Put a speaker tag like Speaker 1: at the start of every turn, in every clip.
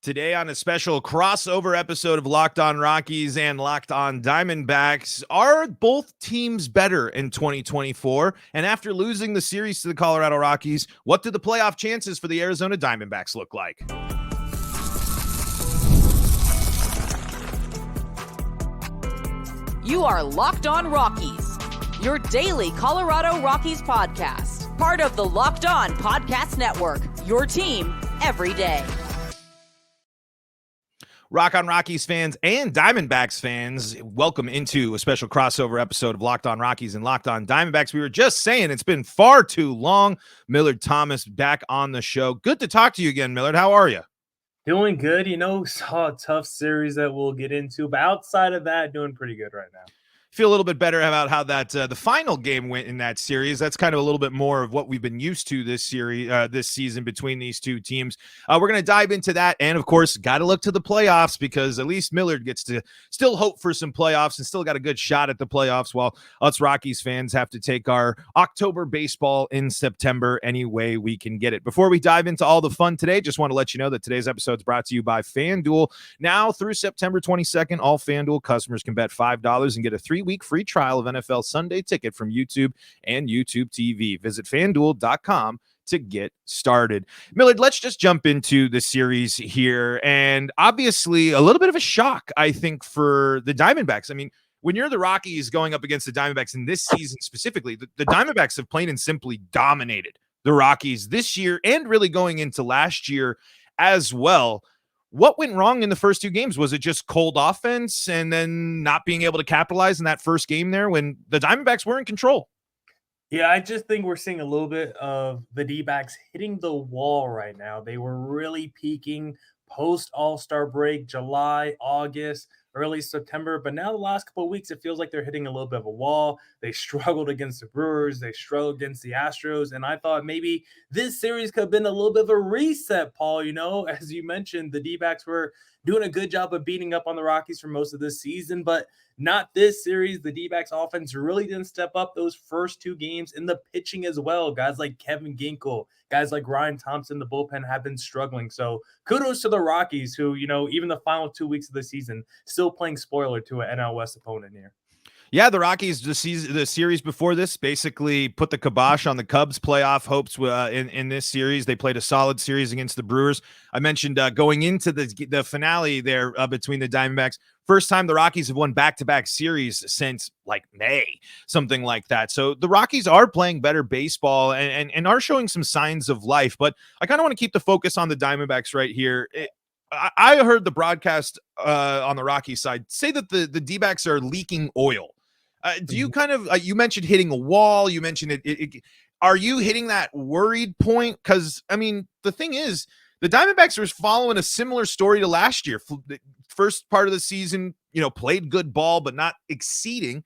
Speaker 1: Today on a special crossover episode of Locked On Rockies and Locked On Diamondbacks, are both teams better in 2024? And after losing the series to the Colorado Rockies, what do the playoff chances for the Arizona Diamondbacks look like?
Speaker 2: You are Locked On Rockies, your daily Colorado Rockies podcast, part of the Locked On Podcast Network, your team every day.
Speaker 1: Rock On Rockies fans and Diamondbacks fans, welcome into a special crossover episode of Locked On Rockies and Locked On Diamondbacks. We were just saying it's been far too long. Millard Thomas back on the show. Good to talk to you again, Millard. How are you?
Speaker 3: Doing good. Saw a tough series that we'll get into, but outside of that, doing pretty good right now.
Speaker 1: Feel a little bit better about how that the final game went in that series. That's kind of a little bit more of what we've been used to this series, this season between these two teams. We're going to dive into that, and of course, got to look to the playoffs because at least Millard gets to still hope for some playoffs and still got a good shot at the playoffs, while us Rockies fans have to take our October baseball in September any way we can get it. Before we dive into all the fun today, just want to let you know that today's episode is brought to you by FanDuel. Now through September 22nd, all FanDuel customers can bet $5 and get a 3-week free trial of NFL Sunday Ticket from YouTube and YouTube TV. Visit FanDuel.com to get started. Millard, let's just jump into the series here. And obviously a little bit of a shock, I think, for the Diamondbacks. I mean, when you're the Rockies going up against the Diamondbacks in this season specifically, the Diamondbacks have plain and simply dominated the Rockies this year and really going into last year as well. What went wrong in the first two games? Was it just cold offense and then not being able to capitalize in that first game there when the Diamondbacks were in control?
Speaker 3: Yeah, I just think we're seeing a little bit of the Dbacks hitting the wall right now. They were really peaking post All-Star break, July, August, early September. But now the last couple of weeks, it feels like they're hitting a little bit of a wall. They struggled against the Brewers. They struggled against the Astros. And I thought maybe this series could have been a little bit of a reset, Paul. As you mentioned, the D-backs were doing a good job of beating up on the Rockies for most of this season, but not this series. The D-backs offense really didn't step up those first two games, in the pitching as well. Guys like Kevin Ginkel, guys like Ryan Thompson, the bullpen have been struggling. So kudos to the Rockies who, even the final 2 weeks of the season, still playing spoiler to an NL West opponent here.
Speaker 1: Yeah, the Rockies, the series before this, basically put the kibosh on the Cubs' playoff hopes in this series. They played a solid series against the Brewers. I mentioned going into the finale there between the Diamondbacks. First time the Rockies have won back-to-back series since like May, something like that. So the Rockies are playing better baseball and are showing some signs of life. But I kind of want to keep the focus on the Diamondbacks right here. I heard the broadcast on the Rockies side say that the D-backs are leaking oil. Do you kind of you mentioned hitting a wall? You mentioned it. Are you hitting that worried point? Because I mean, the thing is, the Diamondbacks are following a similar story to last year. The first part of the season, played good ball, but not exceeding.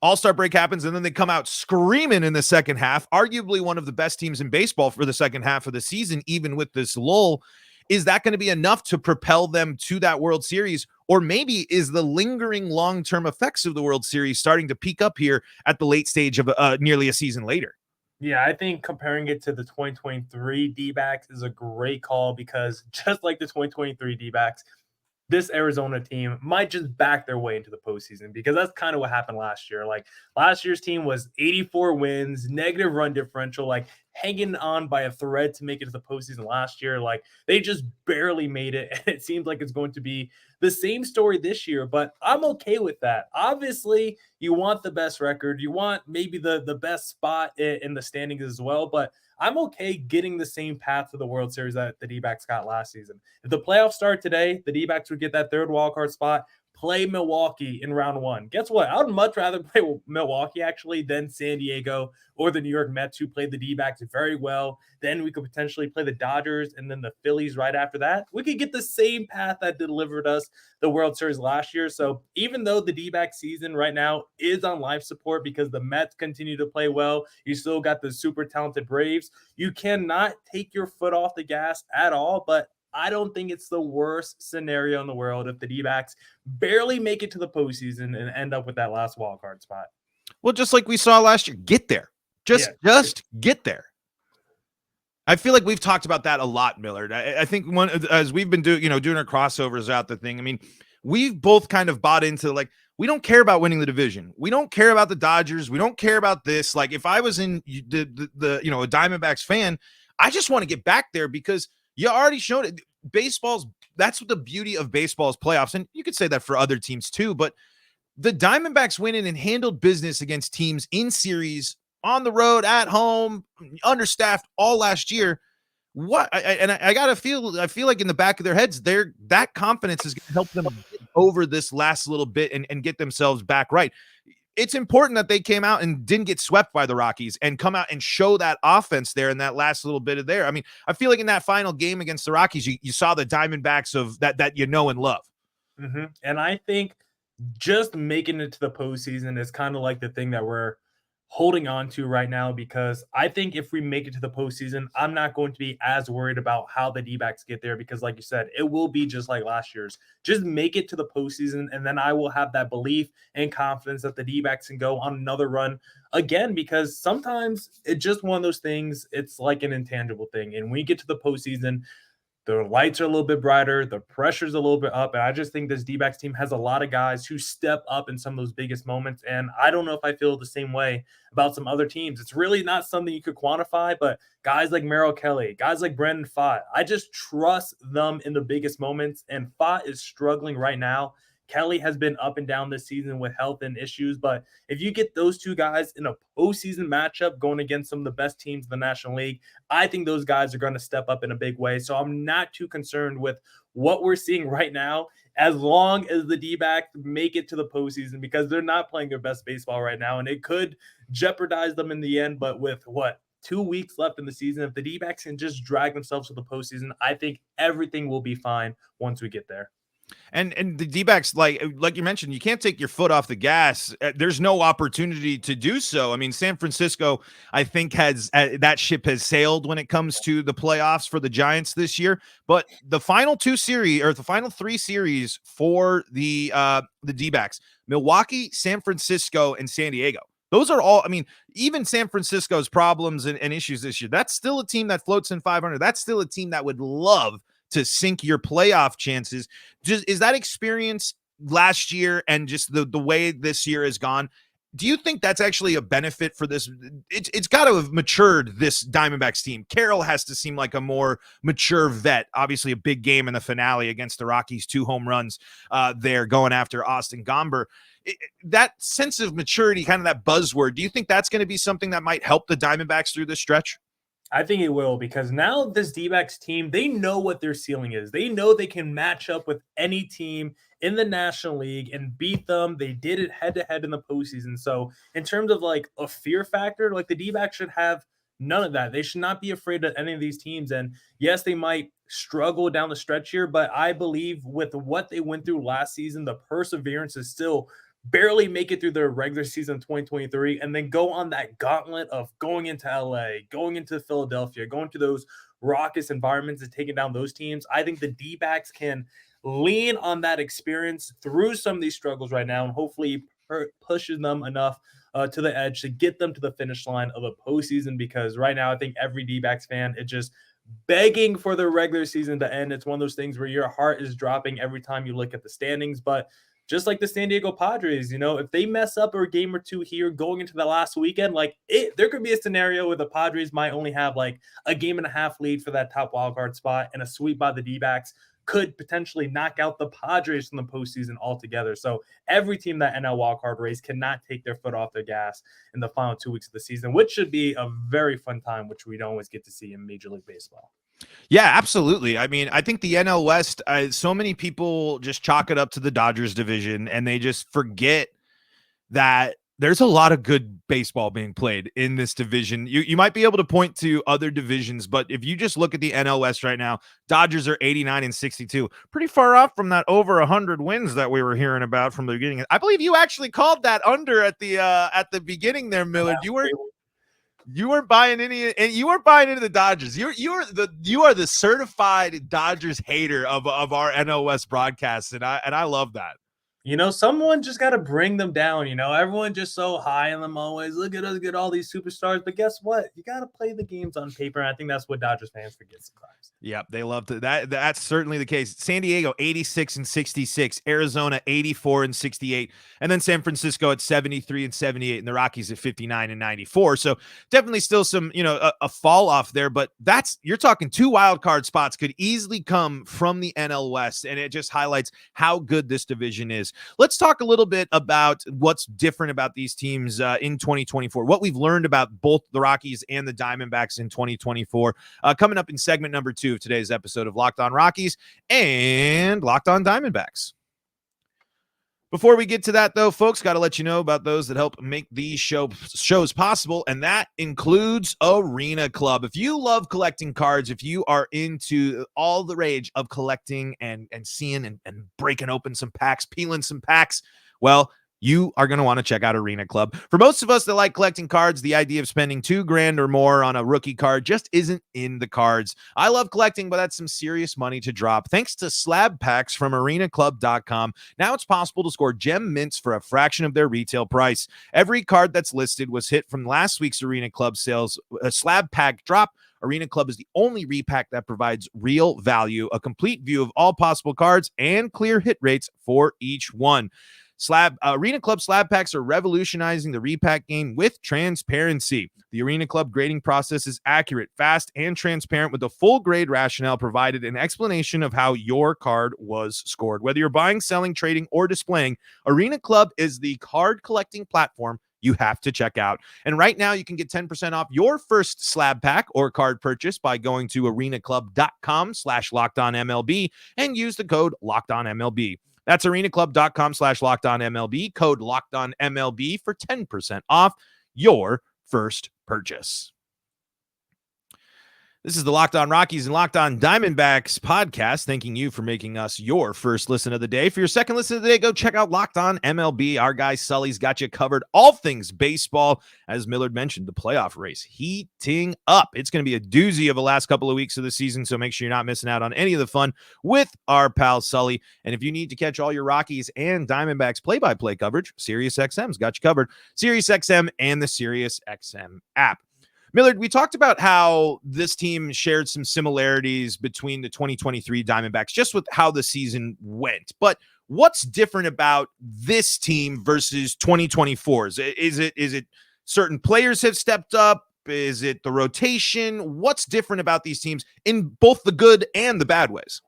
Speaker 1: All-Star break happens, and then they come out screaming in the second half. Arguably one of the best teams in baseball for the second half of the season, even with this lull. Is that going to be enough to propel them to that World Series? Or maybe is the lingering long-term effects of the World Series starting to peak up here at the late stage of nearly a season later?
Speaker 3: Yeah, I think comparing it to the 2023 D-backs is a great call because just like the 2023 D-backs, this Arizona team might just back their way into the postseason because that's kind of what happened last year. Like last year's team was 84 wins, negative run differential, like hanging on by a thread to make it to the postseason last year. Like they just barely made it. And it seems like it's going to be the same story this year, but I'm okay with that. Obviously, you want the best record. You want maybe the best spot in the standings as well, but I'm okay getting the same path to the World Series that the D-backs got last season. If the playoffs start today, the D-backs would get that third wildcard spot, play Milwaukee in round one. Guess what? I would much rather play Milwaukee actually than San Diego or the New York Mets, who played the D-backs very well. Then we could potentially play the Dodgers and then the Phillies right after that. We could get the same path that delivered us the World Series last year. So even though the D-back season right now is on life support because the Mets continue to play well, you still got the super talented Braves. You cannot take your foot off the gas at all, but I don't think it's the worst scenario in the world if the D-backs barely make it to the postseason and end up with that last wild card spot.
Speaker 1: Well, just like we saw last year, get there. Just get there. I feel like we've talked about that a lot, Millard. I think as we've been doing our crossovers out the thing. I mean, we've both kind of bought into like, we don't care about winning the division. We don't care about the Dodgers. We don't care about this. Like, if I was in the a Diamondbacks fan, I just want to get back there because you already showed it. That's what the beauty of baseball's playoffs. And you could say that for other teams too, but the Diamondbacks went in and handled business against teams in series, on the road, at home, understaffed all last year. I feel like in the back of their heads, that confidence is going to help them get over this last little bit and get themselves back right. It's important that they came out and didn't get swept by the Rockies and come out and show that offense there in that last little bit of there. I mean, I feel like in that final game against the Rockies, you saw the Diamondbacks of that and love.
Speaker 3: Mm-hmm. And I think just making it to the postseason is kind of like the thing that we're holding on to right now, because I think if we make it to the postseason, I'm not going to be as worried about how the D-backs get there, because like you said, it will be just like last year's. Just make it to the postseason, and then I will have that belief and confidence that the D-backs can go on another run again, because sometimes it's just one of those things. It's like an intangible thing. And when we get to the postseason, the lights are a little bit brighter, the pressure's a little bit up, and I just think this D-backs team has a lot of guys who step up in some of those biggest moments, and I don't know if I feel the same way about some other teams. It's really not something you could quantify, but guys like Merrill Kelly, guys like Brandon Pfaadt, I just trust them in the biggest moments, and Pfaadt is struggling right now. Kelly has been up and down this season with health and issues, but if you get those two guys in a postseason matchup going against some of the best teams in the National League, I think those guys are going to step up in a big way. So I'm not too concerned with what we're seeing right now, as long as the D-backs make it to the postseason, because they're not playing their best baseball right now, and it could jeopardize them in the end. But with 2 weeks left in the season, if the D-backs can just drag themselves to the postseason, I think everything will be fine once we get there.
Speaker 1: And the D-backs, like you mentioned, you can't take your foot off the gas. There's no opportunity to do so. I mean, San Francisco, I think, has that ship has sailed when it comes to the playoffs for the Giants this year. But the final three series for the D-backs, Milwaukee, San Francisco, and San Diego. Those are all, I mean, even San Francisco's problems and issues this year, that's still a team that floats in 500. That's still a team that would love to sink your playoff chances. Is that experience last year and just the way this year has gone, do you think that's actually a benefit for this? It's got to have matured this Diamondbacks team. Carroll has to seem like a more mature vet. Obviously, a big game in the finale against the Rockies, 2 home runs there going after Austin Gomber. That sense of maturity, kind of that buzzword, do you think that's going to be something that might help the Diamondbacks through this stretch?
Speaker 3: I think it will, because now this D-backs team, they know what their ceiling is. They know they can match up with any team in the National League and beat them. They did it head-to-head in the postseason. So in terms of like a fear factor, like the D-backs should have none of that. They should not be afraid of any of these teams. And yes, they might struggle down the stretch here, but I believe with what they went through last season, the perseverance is still barely make it through their regular season 2023, and then go on that gauntlet of going into LA, going into Philadelphia, going to those raucous environments and taking down those teams. I think the D-backs can lean on that experience through some of these struggles right now, and hopefully pushes them enough to the edge to get them to the finish line of a postseason, because right now I think every D-backs fan is just begging for the regular season to end. It's one of those things where your heart is dropping every time you look at the standings, but just like the San Diego Padres, if they mess up a game or two here going into the last weekend, there could be a scenario where the Padres might only have like a 1.5 lead for that top wildcard spot, and a sweep by the D-backs could potentially knock out the Padres from the postseason altogether. So every team that NL wildcard race cannot take their foot off their gas in the final 2 weeks of the season, which should be a very fun time, which we don't always get to see in Major League Baseball.
Speaker 1: Yeah, absolutely. I mean, I think the NL West, so many people just chalk it up to the Dodgers division, and they just forget that there's a lot of good baseball being played in this division. You might be able to point to other divisions, but if you just look at the NL West right now, Dodgers are 89-62, pretty far off from that over 100 wins that we were hearing about from the beginning. I believe you actually called that under at the beginning there, Millard. You weren't buying any, and you weren't buying into the Dodgers. You are the certified Dodgers hater of our NL West broadcasts, and I love that.
Speaker 3: Someone just got to bring them down. Everyone just so high on them always. Look at us get all these superstars. But guess what? You got to play the games on paper. And I think that's what Dodgers fans forget sometimes.
Speaker 1: Yeah, they love to. That's certainly the case. San Diego 86 and 66, Arizona 84 and 68, and then San Francisco at 73 and 78, and the Rockies at 59 and 94. So definitely still some, a fall off there. But you're talking 2 wild card spots could easily come from the NL West, and it just highlights how good this division is. Let's talk a little bit about what's different about these teams in 2024. What we've learned about both the Rockies and the Diamondbacks in 2024. Coming up in segment number 2 of today's episode of Locked On Rockies and Locked On Diamondbacks. Before we get to that, though, folks, got to let you know about those that help make these shows possible, and that includes Arena Club. If you love collecting cards, if you are into all the rage of collecting and seeing and breaking open some packs, peeling some packs, well, you are going to want to check out Arena Club. For most of us that like collecting cards, the idea of spending $2,000 or more on a rookie card just isn't in the cards. I love collecting, but that's some serious money to drop. Thanks to slab packs from arenaclub.com, now it's possible to score gem mints for a fraction of their retail price. Every card that's listed was hit from last week's Arena Club sales. A slab pack drop. Arena Club is the only repack that provides real value, a complete view of all possible cards, and clear hit rates for each one. Arena Club slab packs are revolutionizing the repack game with transparency. The Arena Club grading process is accurate, fast, and transparent with a full grade rationale provided, an explanation of how your card was scored. Whether you're buying, selling, trading, or displaying, Arena Club is the card collecting platform you have to check out. And right now you can get 10% off your first slab pack or card purchase by going to arenaclub.com/lockedonmlb and use the code LockedOnMLB. That's arenaclub.com/lockedonmlb, code LockedOnMLB for 10% off your first purchase. This is the Locked On Rockies and Locked On Diamondbacks podcast. Thanking you for making us your first listen of the day. For your second listen of the day, go check out Locked On MLB. Our guy Sully's got you covered. All things baseball. As Millard mentioned, the playoff race heating up. It's going to be a doozy of the last couple of weeks of the season, so make sure you're not missing out on any of the fun with our pal Sully. And if you need to catch all your Rockies and Diamondbacks play-by-play coverage, SiriusXM's got you covered. SiriusXM and the SiriusXM app. Millard, we talked about how this team shared some similarities between the 2023 Diamondbacks, just with how the season went. But what's different about this team versus 2024's? Is it certain players have stepped up? Is it the rotation? What's different about these teams in both the good and the bad ways?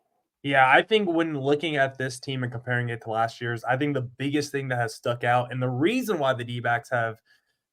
Speaker 3: Yeah, I think when looking at this team and comparing it to last year's, I think the biggest thing that has stuck out and the reason why the D-backs have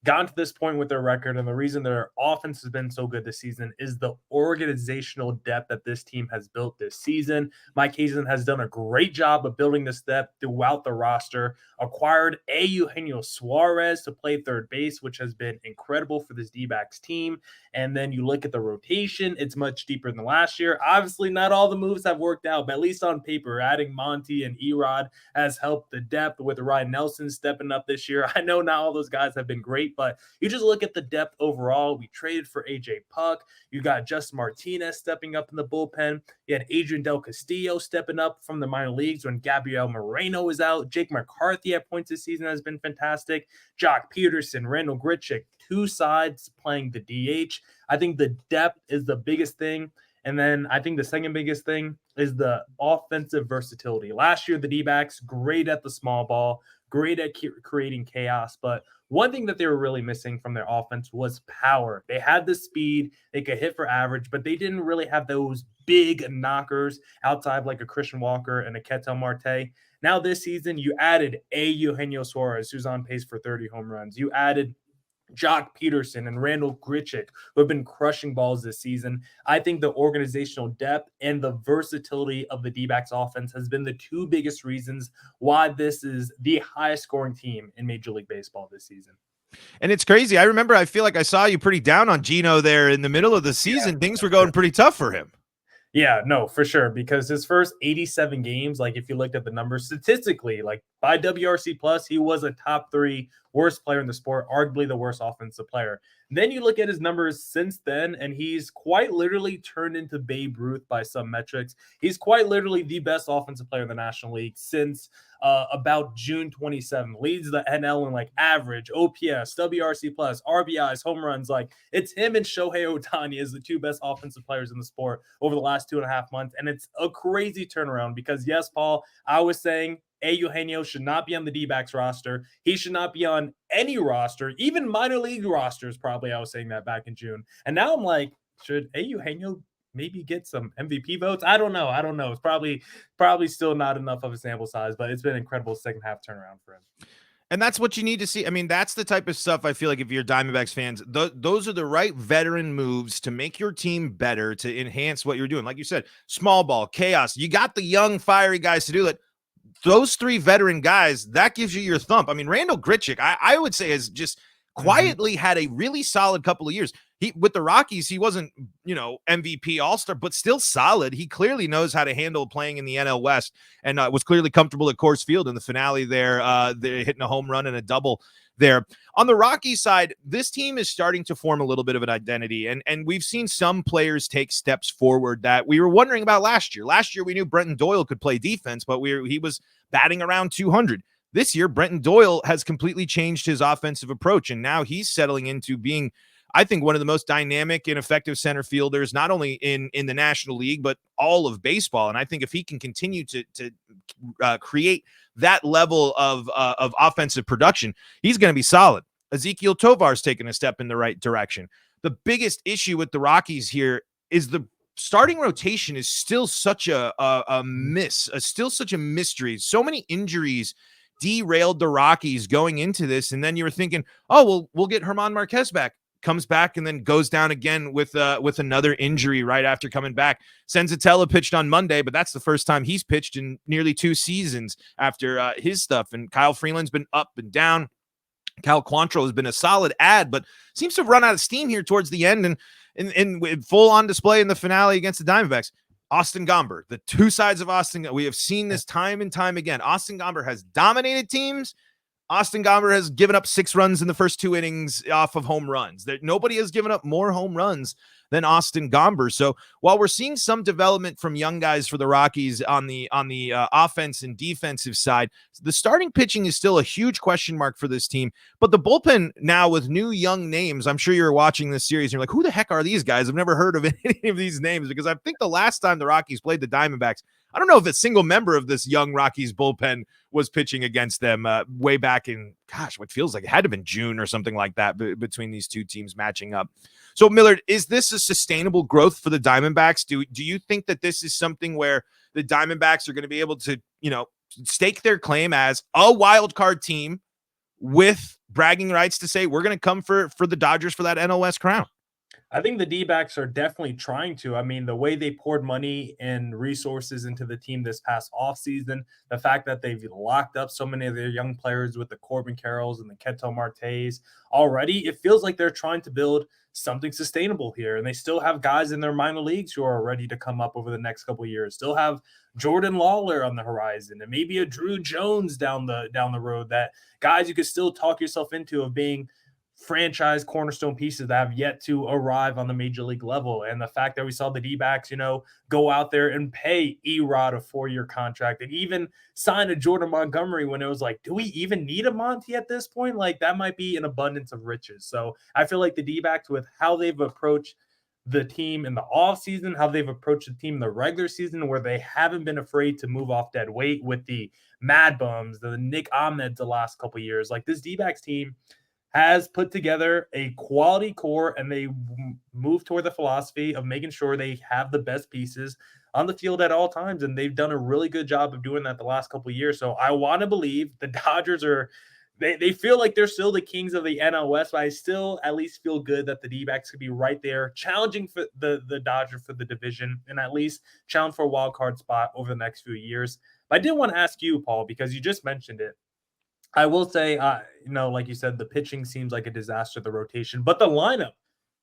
Speaker 3: gotten to this point with their record and the reason their offense has been so good this season is the organizational depth that this team has built this season. Mike Hazen has done a great job of building this depth throughout the roster, acquired Eugenio Suarez to play third base, which has been incredible for this D-backs team. And then you look at the rotation, it's much deeper than last year. Obviously, not all the moves have worked out, but at least on paper, adding Monty and Erod has helped the depth with Ryan Nelson stepping up this year. I know not all those guys have been great, but you just look at the depth overall. We traded for AJ Puck. You got Justin Martinez stepping up in the bullpen. You had Adrian Del Castillo stepping up from the minor leagues when Gabriel Moreno was out. Jake McCarthy at points this season has been fantastic. Jock Peterson, Randall Grichuk, two sides playing the DH. I think the depth is the biggest thing. And then I think the second biggest thing is the offensive versatility. Last year, the D-backs, great at the small ball, great at creating chaos. But one thing that they were really missing from their offense was power. They had the speed, they could hit for average, but they didn't really have those big knockers outside like a Christian Walker and a Ketel Marte. Now this season, you added Eugenio Suarez, who's on pace for 30 home runs. You added Jock Peterson and Randall Grichuk, who have been crushing balls this season. I think the organizational depth and the versatility of the D-backs offense has been the two biggest reasons why this is the highest scoring team in Major League Baseball this season.
Speaker 1: And it's crazy. I remember, I feel like I saw you pretty down on Gino there in the middle of the season. Yeah. Things were going pretty tough for him.
Speaker 3: Yeah, no, for sure. Because his first 87 games, like if you looked at the numbers statistically, like By WRC Plus, he was a top 3 worst player in the sport, arguably the worst offensive player. Then you look at his numbers since then, and he's quite literally turned into Babe Ruth by some metrics. He's quite literally the best offensive player in the National League since about June 27th. Leads the NL in like average, OPS, WRC plus, RBIs, home runs. Like it's him and Shohei Ohtani as the 2 best offensive players in the sport over the last 2.5 months. And it's a crazy turnaround because yes, Paul, I was saying Eugenio should not be on the D-backs roster. He should not be on any roster, even minor league rosters. Probably I was saying that back in June. And now I'm like, should Eugenio maybe get some MVP votes? I don't know. It's probably still not enough of a sample size, but it's been an incredible second half turnaround for him.
Speaker 1: And that's what you need to see. I mean, that's the type of stuff I feel like if you're Diamondbacks fans, those are the right veteran moves to make your team better, to enhance what you're doing. Like you said, small ball, chaos. You got the young, fiery guys to do it. Those 3 veteran guys, that gives you your thump. I mean, Randall Grichuk, I would say, has just quietly had a really solid couple of years. With the Rockies, he wasn't, MVP all-star, but still solid. He clearly knows how to handle playing in the NL West and was clearly comfortable at Coors Field in the finale there. They're hitting a home run and a double there. On the Rockies side, this team is starting to form a little bit of an identity, and we've seen some players take steps forward that we were wondering about last year. Last year, we knew Brenton Doyle could play defense, but he was batting around 200. This year, Brenton Doyle has completely changed his offensive approach, and now he's settling into being, I think, one of the most dynamic and effective center fielders, not only in the National League, but all of baseball. And I think if he can continue to create that level of offensive production, he's going to be solid. Ezekiel Tovar's taken a step in the right direction. The biggest issue with the Rockies here is the starting rotation is still such a mystery. So many injuries derailed the Rockies going into this. And then you were thinking, oh, well, we'll get German Marquez back. Comes back and then goes down again with another injury right after coming back. Senzatella pitched on Monday, but that's the first time he's pitched in nearly 2 seasons after his stuff. And Kyle Freeland's been up and down. Cal Quantrill has been a solid ad, but seems to have run out of steam here towards the end and with full on display in the finale against the Diamondbacks. Austin Gomber, the 2 sides of Austin. We have seen this time and time again. Austin Gomber has dominated teams. Austin Gomber has given up 6 runs in the first 2 innings off of home runs. Nobody has given up more home runs than Austin Gomber. So while we're seeing some development from young guys for the Rockies on the offense and defensive side, the starting pitching is still a huge question mark for this team. But the bullpen now with new young names, I'm sure you're watching this series and you're like, who the heck are these guys? I've never heard of any of these names, because I think the last time the Rockies played the Diamondbacks, I don't know if a single member of this young Rockies bullpen was pitching against them way back in, what feels like it had to have been June or something like that between these 2 teams matching up. So, Millard, is this a sustainable growth for the Diamondbacks? Do you think that this is something where the Diamondbacks are going to be able to, stake their claim as a wild card team with bragging rights to say, we're going to come for the Dodgers for that NL West crown?
Speaker 3: I think the D-backs are definitely trying to. I mean, the way they poured money and resources into the team this past offseason, the fact that they've locked up so many of their young players with the Corbin Carrolls and the Ketel Martes already, it feels like they're trying to build something sustainable here. And they still have guys in their minor leagues who are ready to come up over the next couple of years. Still have Jordan Lawler on the horizon and maybe a Drew Jones down the road, that guys you could still talk yourself into of being franchise cornerstone pieces that have yet to arrive on the major league level. And the fact that we saw the D-backs, go out there and pay Erod a 4-year contract and even sign a Jordan Montgomery when it was like, do we even need a Monty at this point? Like, that might be an abundance of riches. So I feel like the D-backs, with how they've approached the team in the offseason, how they've approached the team in the regular season, where they haven't been afraid to move off dead weight with the Mad Bums, the Nick Ahmeds the last couple of years. Like, this D-backs team has put together a quality core, and they move toward the philosophy of making sure they have the best pieces on the field at all times. And they've done a really good job of doing that the last couple of years. So I want to believe the Dodgers they feel like they're still the kings of the NL West, but I still at least feel good that the D-backs could be right there challenging for the Dodgers for the division and at least challenge for a wild card spot over the next few years. But I did want to ask you, Paul, because you just mentioned it. I will say, like you said, the pitching seems like a disaster, the rotation, but the lineup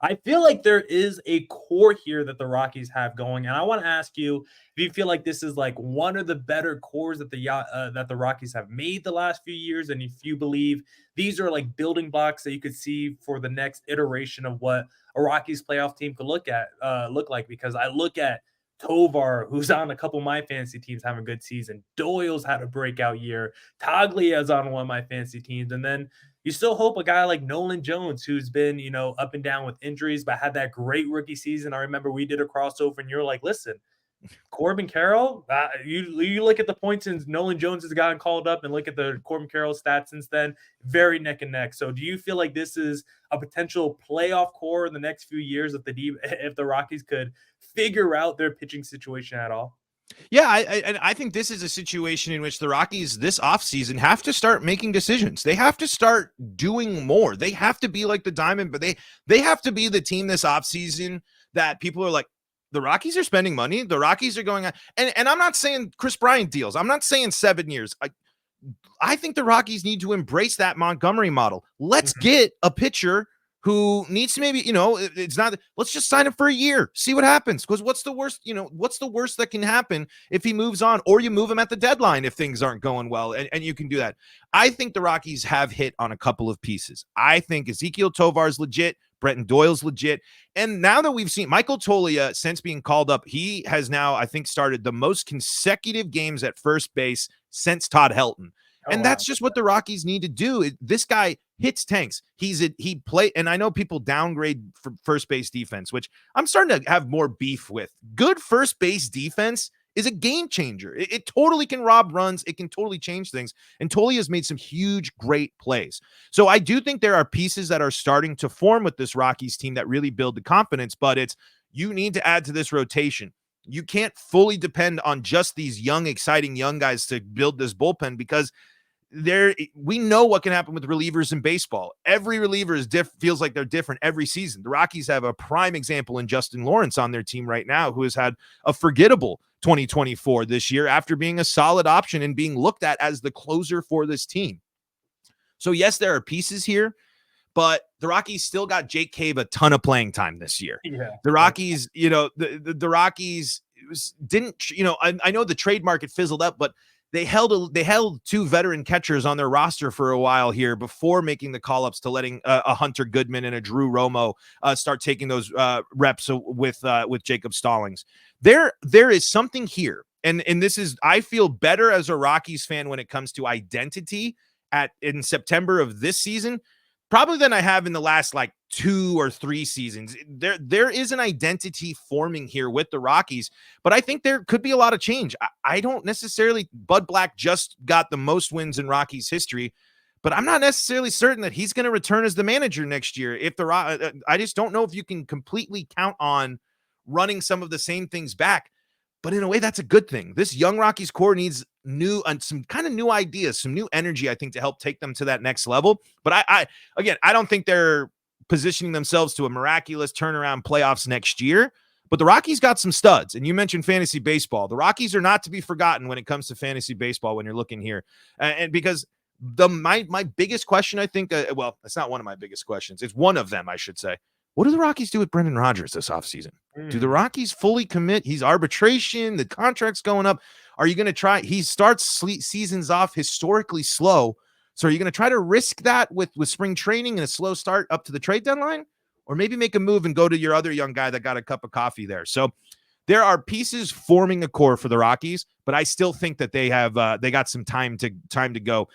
Speaker 3: I feel like there is a core here that the Rockies have going, and I want to ask you if you feel like this is like one of the better cores that the Rockies have made the last few years, and if you believe these are like building blocks that you could see for the next iteration of what a Rockies playoff team could look like. Because I look at Tovar, who's on a couple of my fantasy teams, having a good season. Doyle's had a breakout year. Taglia's on one of my fantasy teams, and then you still hope a guy like Nolan Jones, who's been, up and down with injuries, but had that great rookie season. I remember we did a crossover and you're like, listen, Corbin Carroll, you look at the points since Nolan Jones has gotten called up and look at the Corbin Carroll stats since then, very neck and neck. So do you feel like this is a potential playoff core in the next few years if the Rockies could figure out their pitching situation at all?
Speaker 1: Yeah, I think this is a situation in which the Rockies this offseason have to start making decisions. They have to start doing more. They have to be like the Diamond, but they have to be the team this offseason that people are like, the Rockies are spending money. The Rockies are going on. And I'm not saying Chris Bryant deals. I'm not saying 7 years. I think the Rockies need to embrace that Montgomery model. Let's get a pitcher who needs to maybe, it's not, let's just sign him for a year, see what happens. Because what's the worst that can happen if he moves on, or you move him at the deadline if things aren't going well, and you can do that. I think the Rockies have hit on a couple of pieces. I think Ezequiel Tovar's legit, Brenton Doyle's legit. And now that we've seen Michael Toglia, since being called up, he has now, I think, started the most consecutive games at first base since Todd Helton. And that's just what the Rockies need to do. This guy hits tanks. And I know people downgrade for first base defense, which I'm starting to have more beef with. Good first base defense is a game changer. It totally can rob runs. It can totally change things. And Toglia has made some huge, great plays. So I do think there are pieces that are starting to form with this Rockies team that really build the confidence, but you need to add to this rotation. You can't fully depend on just these young, exciting young guys to build this bullpen, because we know what can happen with relievers in baseball. Every reliever feels like they're different every season. The Rockies have a prime example in Justin Lawrence on their team right now, who has had a forgettable 2024 this year after being a solid option and being looked at as the closer for this team. So yes, there are pieces here, but the Rockies still got Jake Cave a ton of playing time this year.
Speaker 3: Yeah.
Speaker 1: The Rockies, the Rockies didn't, I know the trade market fizzled up, but they held two veteran catchers on their roster for a while here before making the call-ups to letting a Hunter Goodman and a Drew Romo start taking those reps with Jacob Stallings. There is something here, and this is, I feel better as a Rockies fan when it comes to identity in September of this season, probably than I have in the last 2 or 3 seasons. There is an identity forming here with the Rockies, but I think there could be a lot of change. I don't necessarily, Bud Black just got the most wins in Rockies history, but I'm not necessarily certain that he's going to return as the manager next year. I just don't know if you can completely count on running some of the same things back. But in a way, that's a good thing. This young Rockies core needs some kind of new ideas, some new energy, I think, to help take them to that next level. But I don't think they're positioning themselves to a miraculous turnaround playoffs next year. But the Rockies got some studs. And you mentioned fantasy baseball. The Rockies are not to be forgotten when it comes to fantasy baseball when you're looking here. And because my biggest question, I think, it's not one of my biggest questions. It's one of them, I should say. What do the Rockies do with Brendan Rodgers this offseason? Do the Rockies fully commit? He's arbitration. The contract's going up. Are you going to try? He starts seasons off historically slow. So are you going to try to risk that with spring training and a slow start up to the trade deadline? Or maybe make a move and go to your other young guy that got a cup of coffee there? So there are pieces forming a core for the Rockies, but I still think that they got some time to go.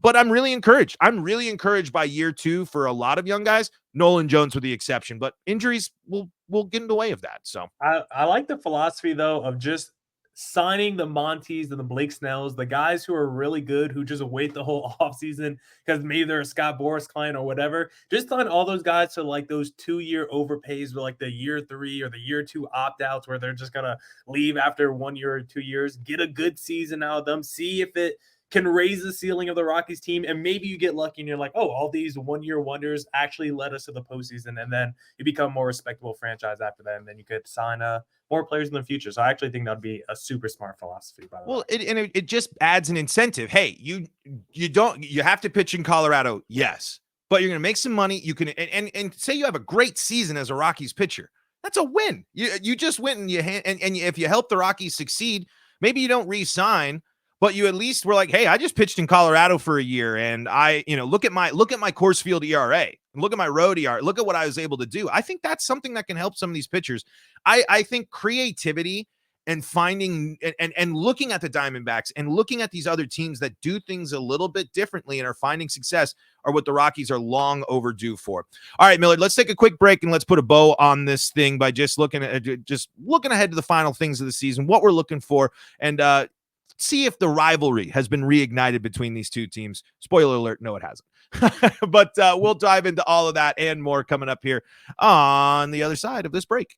Speaker 1: But I'm really encouraged. I'm really encouraged by year 2 for a lot of young guys, Nolan Jones with the exception, but injuries will get in the way of that. So
Speaker 3: I like the philosophy, though, of just signing the Monties and the Blake Snells, the guys who are really good, who just wait the whole offseason because maybe they're a Scott Boras client or whatever. Just sign all those guys to those 2-year overpays with the year 3 or the year 2 opt-outs where they're just going to leave after 1 year or 2 years. Get a good season out of them. See if it can raise the ceiling of the Rockies team, and maybe you get lucky and you're like, oh, all these 1-year wonders actually led us to the postseason, and then you become a more respectable franchise after that, and then you could sign more players in the future. So I actually think that'd be a super smart philosophy, by the way.
Speaker 1: It just adds an incentive. Hey, you have to pitch in Colorado, yes, but you're going to make some money. You can, and say you have a great season as a Rockies pitcher. That's a win. You just went and if you help the Rockies succeed, maybe you don't re-sign, but you at least were like, hey, I just pitched in Colorado for a year, and I, look at my Coors Field ERA, look at my road ERA, look at what I was able to do. I think that's something that can help some of these pitchers. I think creativity and finding and looking at the Diamondbacks and looking at these other teams that do things a little bit differently and are finding success are what the Rockies are long overdue for. All right, Millard, let's take a quick break and let's put a bow on this thing by just looking ahead to the final things of the season, what we're looking for, and see if the rivalry has been reignited between these two teams. Spoiler alert, no, it hasn't. But we'll dive into all of that and more coming up here on the other side of this break.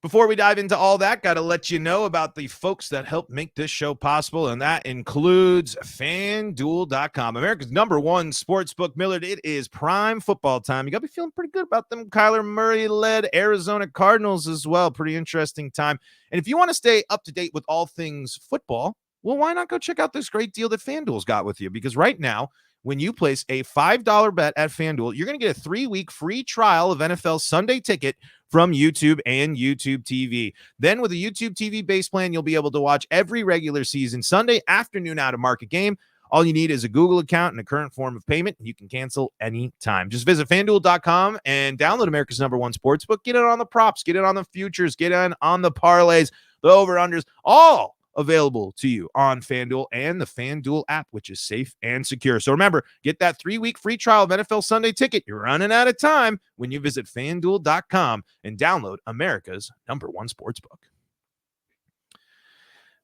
Speaker 1: Before we dive into all that, got to let you know about the folks that help make this show possible, and that includes FanDuel.com, America's #1 sportsbook. Millard, it is prime football time. You got to be feeling pretty good about them Kyler Murray-led Arizona Cardinals as well. Pretty interesting time. And if you want to stay up to date with all things football, well, why not go check out this great deal that FanDuel's got with you? Because right now, when you place a $5 bet at FanDuel, you're going to get a 3-week free trial of NFL Sunday Ticket from YouTube and YouTube TV. Then with a YouTube TV base plan, you'll be able to watch every regular season Sunday afternoon out of market game. All you need is a Google account and a current form of payment, and you can cancel anytime. Just visit FanDuel.com and download America's #1 sportsbook. Get in on the props, get in on the futures, get in on the parlays, the over-unders, all available to you on FanDuel and the FanDuel app, which is safe and secure. So remember, get that 3-week free trial of NFL Sunday Ticket. You're running out of time when you visit FanDuel.com and download America's #1 sportsbook.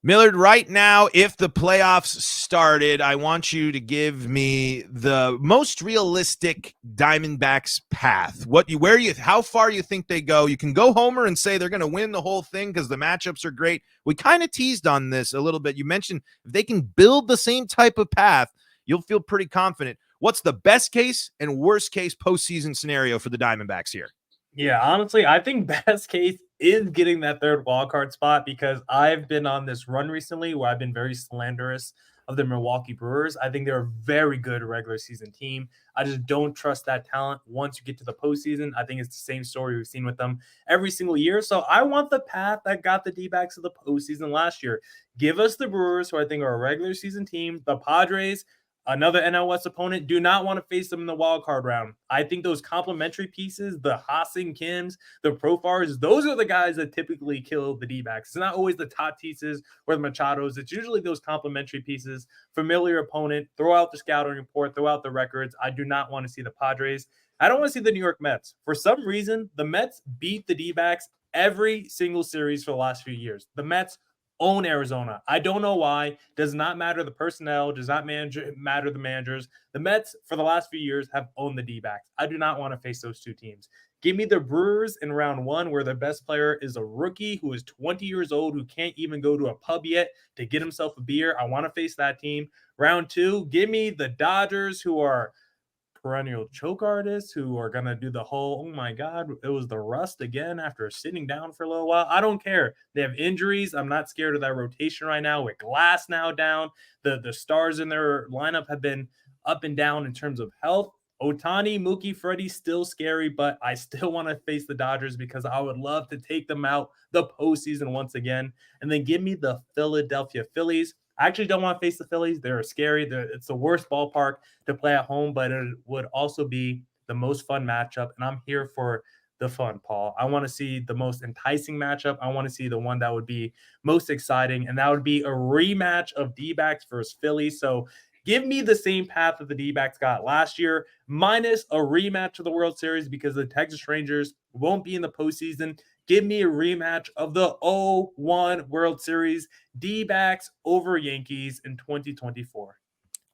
Speaker 1: Millard, right now, if the playoffs started, I want you to give me the most realistic Diamondbacks path. How far you think they go? You can go homer and say they're going to win the whole thing because the matchups are great. We kind of teased on this a little bit. You mentioned if they can build the same type of path, you'll feel pretty confident. What's the best case and worst case postseason scenario for the Diamondbacks here?
Speaker 3: Yeah, honestly, I think best case is getting that third wildcard spot because I've been on this run recently where I've been very slanderous of the Milwaukee Brewers. I think they're a very good regular season team. I just don't trust that talent once you get to the postseason. I think it's the same story we've seen with them every single year. So I want the path that got the D-backs to the postseason last year. Give us the Brewers, who I think are a regular season team. The Padres, another NL West opponent, do not want to face them in the wild card round. I think those complementary pieces, the Ha-Seong Kims, the Profars, those are the guys that typically kill the D-backs. It's not always the Tatises or the Machados. It's usually those complementary pieces, familiar opponent, throw out the scouting report, throw out the records. I do not want to see the Padres. I don't want to see the New York Mets. For some reason, the Mets beat the D-backs every single series for the last few years. The Mets own Arizona. I don't know why. Does not matter the personnel, does not matter the managers. The Mets, for the last few years, have owned the D-backs. I do not want to face those two teams. Give me the Brewers in round one, where their best player is a rookie who is 20 years old, who can't even go to a pub yet to get himself a beer. I want to face that team. Round two, give me the Dodgers, who are perennial choke artists, who are going to do the whole, oh my God, it was the rust again after sitting down for a little while. I don't care. They have injuries. I'm not scared of that rotation right now with Glass now down. The stars in their lineup have been up and down in terms of health. Ohtani, Mookie, Freddie, still scary, but I still want to face the Dodgers because I would love to take them out the postseason once again. And then give me the Philadelphia Phillies. I actually don't want to face the Phillies. They're scary. It's the worst ballpark to play at home, but it would also be the most fun matchup. And I'm here for the fun, Paul. I want to see the most enticing matchup. I want to see the one that would be most exciting, and that would be a rematch of D-backs versus Phillies. So give me the same path that the D-backs got last year, minus a rematch of the World Series because the Texas Rangers won't be in the postseason. Give me a rematch of the 0-1 World Series, D-backs over Yankees in 2024.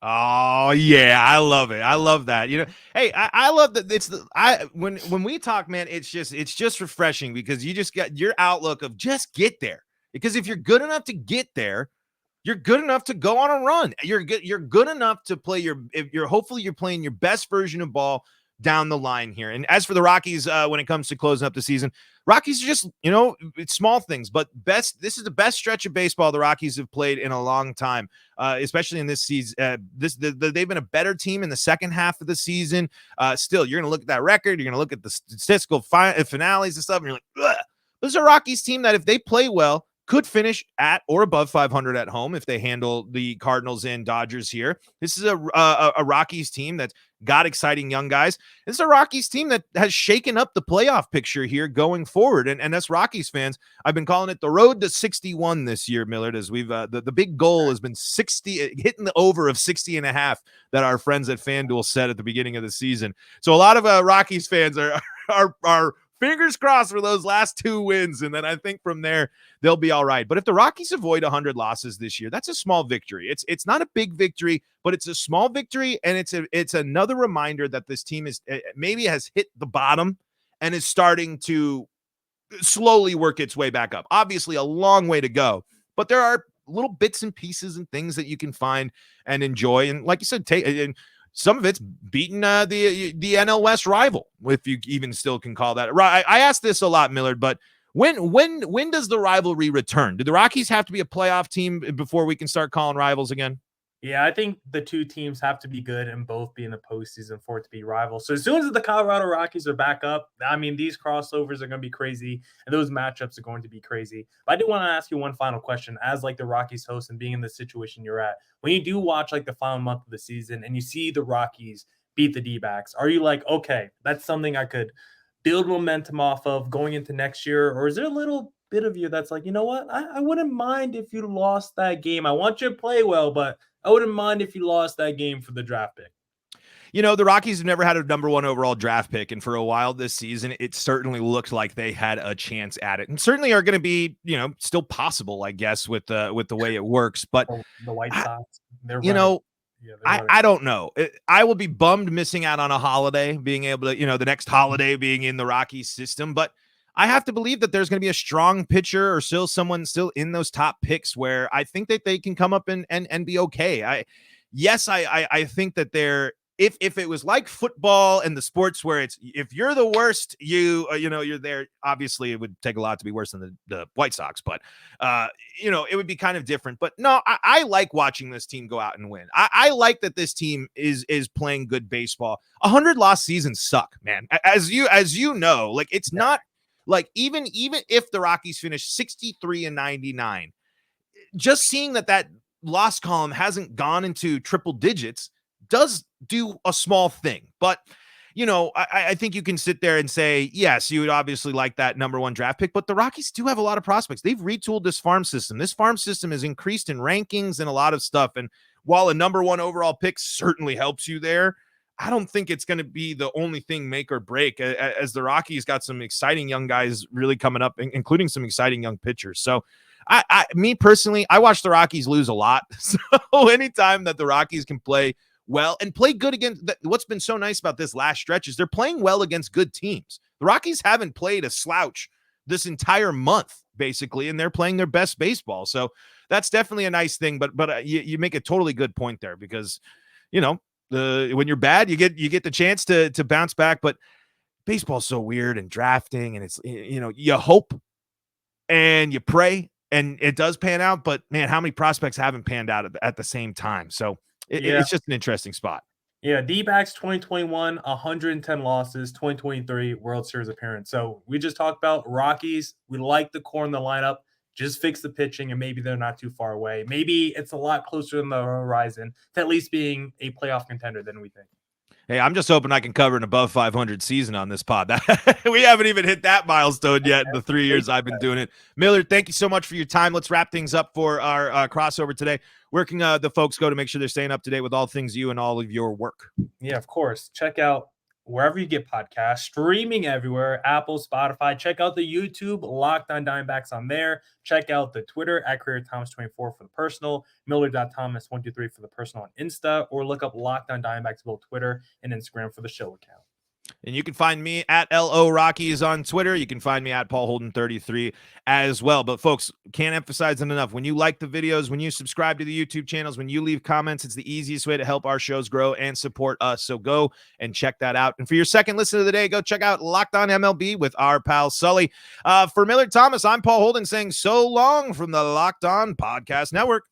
Speaker 1: Oh yeah, I love it. I love that. Hey, I love that. When we talk, man, it's just refreshing because you just got your outlook of just get there. Because if you're good enough to get there, you're good enough to go on a run. You're good enough to play hopefully you're playing your best version of ball down the line here. And as for the Rockies, when it comes to closing up the season, Rockies are just, it's small things, but this is the best stretch of baseball the Rockies have played in a long time, especially in this season. They've been a better team in the second half of the season. Still, you're going to look at that record. You're going to look at the statistical finales and stuff, and you're like, ugh. This is a Rockies team that if they play well, could finish at or above 500 at home if they handle the Cardinals and Dodgers here. This is a Rockies team that's got exciting young guys. This is a Rockies team that has shaken up the playoff picture here going forward. And us Rockies fans, I've been calling it the road to 61 this year, Millard, as we've the big goal has been 60, hitting the over of 60 and a half that our friends at FanDuel said at the beginning of the season. So a lot of Rockies fans are fingers crossed for those last 2 wins, and then I think from there they'll be all right. But if the Rockies avoid 100 losses this year, that's a small victory. It's not a big victory, but it's a small victory, and it's another reminder that this team is maybe has hit the bottom and is starting to slowly work its way back up. Obviously, a long way to go, but there are little bits and pieces and things that you can find and enjoy. And like you said, some of it's beating the NL West rival, if you even still can call that. I asked this a lot, Millard, but when does the rivalry return? Do the Rockies have to be a playoff team before we can start calling rivals again?
Speaker 3: Yeah, I think the two teams have to be good and both be in the postseason for it to be rivals. So as soon as the Colorado Rockies are back up, I mean, these crossovers are going to be crazy, and those matchups are going to be crazy. But I do want to ask you one final question. As like the Rockies host and being in the situation you're at, when you do watch like the final month of the season and you see the Rockies beat the Dbacks, are you like, okay, that's something I could build momentum off of going into next year? Or is there a little bit of you that's like, you know what, I wouldn't mind if you lost that game. I want you to play well, but I wouldn't mind if you lost that game for the draft pick.
Speaker 1: The Rockies have never had a number 1 overall draft pick, and for a while this season, it certainly looked like they had a chance at it, and certainly are going to be, still possible, I guess, with the way it works. But
Speaker 3: the White Sox,
Speaker 1: I don't know. I will be bummed missing out on a holiday, being able to, the next holiday being in the Rockies system, but I have to believe that there's going to be a strong pitcher or someone still in those top picks where I think that they can come up and be okay. I think that if it was like football and the sports where it's, if you're the worst, you're there. Obviously it would take a lot to be worse than the White Sox, but it would be kind of different. But no, I like watching this team go out and win. I like that this team is playing good baseball. 100 loss seasons suck, man. As you know, like it's not like even if the Rockies finish 63-99, just seeing that loss column hasn't gone into triple digits does do a small thing. But I think you can sit there and say, yes, you would obviously like that number 1 draft pick, but the Rockies do have a lot of prospects. They've retooled this farm system. This farm system has increased in rankings and a lot of stuff. And while a number 1 overall pick certainly helps you there, I don't think it's going to be the only thing make or break, as the Rockies got some exciting young guys really coming up, including some exciting young pitchers. So me personally, I watch the Rockies lose a lot. So anytime that the Rockies can play well and play good against, what's been so nice about this last stretch is they're playing well against good teams. The Rockies haven't played a slouch this entire month, basically, and they're playing their best baseball. So that's definitely a nice thing. But you make a totally good point there, because when you're bad, you get the chance to bounce back. But baseball's so weird, and drafting, and it's you hope and you pray and it does pan out. But man, how many prospects haven't panned out at the same time? So it's just an interesting spot.
Speaker 3: Yeah, Dbacks 2021, 110 losses, 2023 World Series appearance. So we just talked about Rockies. We like the core in the lineup. Just fix the pitching, and maybe they're not too far away. Maybe it's a lot closer than the horizon to at least being a playoff contender than we think.
Speaker 1: Hey, I'm just hoping I can cover an above 500 season on this pod. We haven't even hit that milestone yet in the 3 years I've been doing it. Millard, thank you so much for your time. Let's wrap things up for our crossover today. Where can the folks go to make sure they're staying up to date with all things you and all of your work?
Speaker 3: Yeah, of course. Check out wherever you get podcasts, streaming everywhere, Apple, Spotify. Check out the YouTube, Locked On Diamondbacks on there. Check out the Twitter, @CareerThomas24 for the personal, Millard.Thomas123 for the personal on Insta, or look up Locked On Diamondbacks, both Twitter and Instagram for the show account.
Speaker 1: And you can find me at LO Rockies on Twitter. You can find me at Paul Holden 33 as well. But folks, can't emphasize it enough. When you like the videos, when you subscribe to the YouTube channels, when you leave comments, it's the easiest way to help our shows grow and support us. So go and check that out. And for your second listen of the day, go check out Locked On MLB with our pal Sully. For Millard Thomas, I'm Paul Holden saying so long from the Locked On Podcast Network.